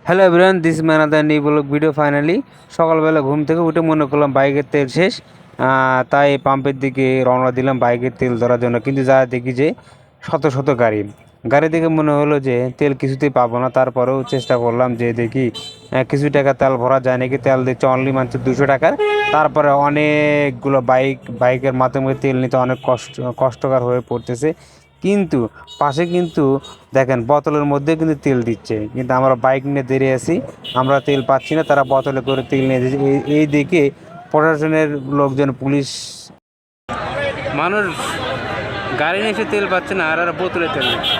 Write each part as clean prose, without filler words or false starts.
Hello everyone, this is another new blog video. Finally সকালবেলা ঘুম থেকে উঠে মনে করলাম বাইকের তেল শেষ, তাই পাম্পের দিকে রওনা দিলাম বাইকের তেল ধরার জন্য। কিন্তু যা দেখি যে শত শত গাড়ি দেখে মনে হলো যে তেল কিছুতেই পাবো না। তারপরেও চেষ্টা করলাম যে দেখি কিছু টাকা তেল ভরা যায় নাকি। তেল দিচ্ছে অনলি মাত্র 200 টাকার। তারপরে অনেকগুলো বাইকের মাধ্যমে তেল নিতে অনেক কষ্টকর হয়ে পড়তেছে। কিন্তু পাশে কিন্তু দেখেন বোতলের মধ্যে কিন্তু তেল দিচ্ছে, কিন্তু আমরা বাইক নিয়ে দাঁড়িয়ে আছি, আমরা তেল পাচ্ছি না, তারা বোতলে করে তেল নিয়ে দিচ্ছে। এই দিকে প্রশাসনের লোকজন, পুলিশ, মানুষ গাড়ি নিয়ে এসে তেল পাচ্ছে না, আর বোতলে তেল নিচ্ছে।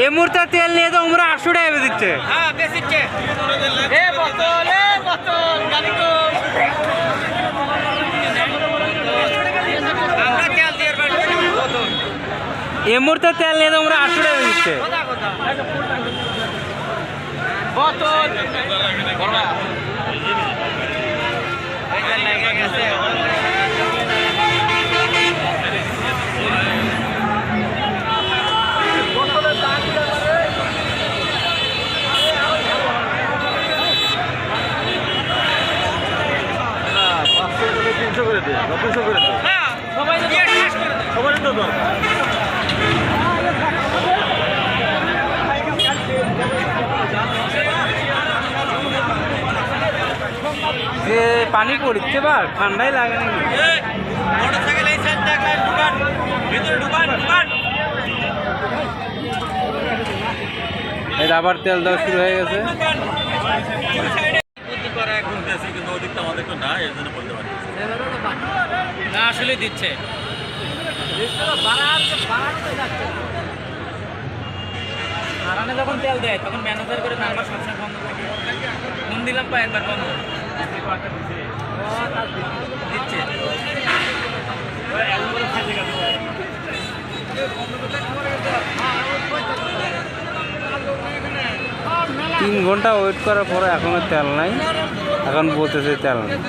এই মুহূর্তে তেল নিয়ে তো আমরা 800 টাকা দিচ্ছে। এই মুহূর্তে তেল নিয়ে তো আমরা 800 টাকা দিচ্ছে। যে পানি পড়ছে বা ঠান্ডাই লাগে নাকি। এই আবার তেল দেওয়া শুরু হয়ে গেছে। না আসলে দিচ্ছে, হারানে যখন তেল দেয় তখন ম্যানেজার করে নাম্বার সবসময় বন্ধ থাকে। ফোন দিলাম পা একবার বন্ধ দিচ্ছে। 3 ঘন্টা ওয়েট করার পরে এখনো তেল নাই, এখন বলতেছে তেল নাই।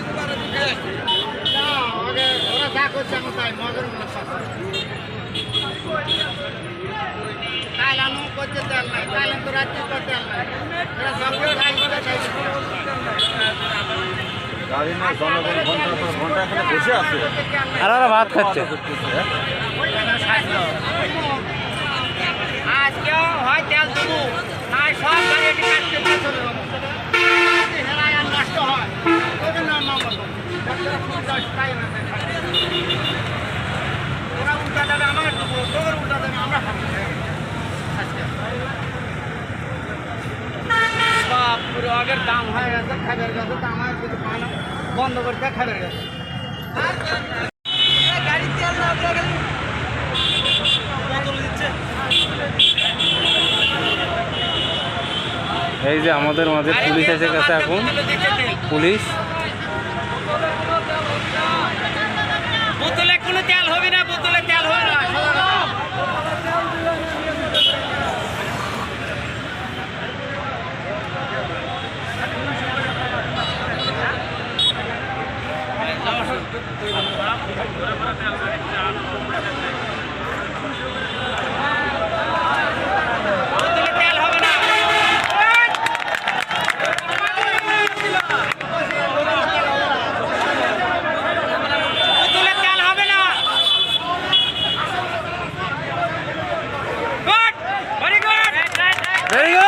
আর ওরা ভাত খাচ্ছে। আগের দাম হয়ে গেছে, খাবার গেছে, দাম হয়ে গেছে, বন্ধ করতে খাবার গেছে। এই যে আমাদের মাঝে পুলিশ এসে গেছে এখন। পুলিশ বোতলে কোনো তেল হবে না, বোতলে তেল হবে না। Very good.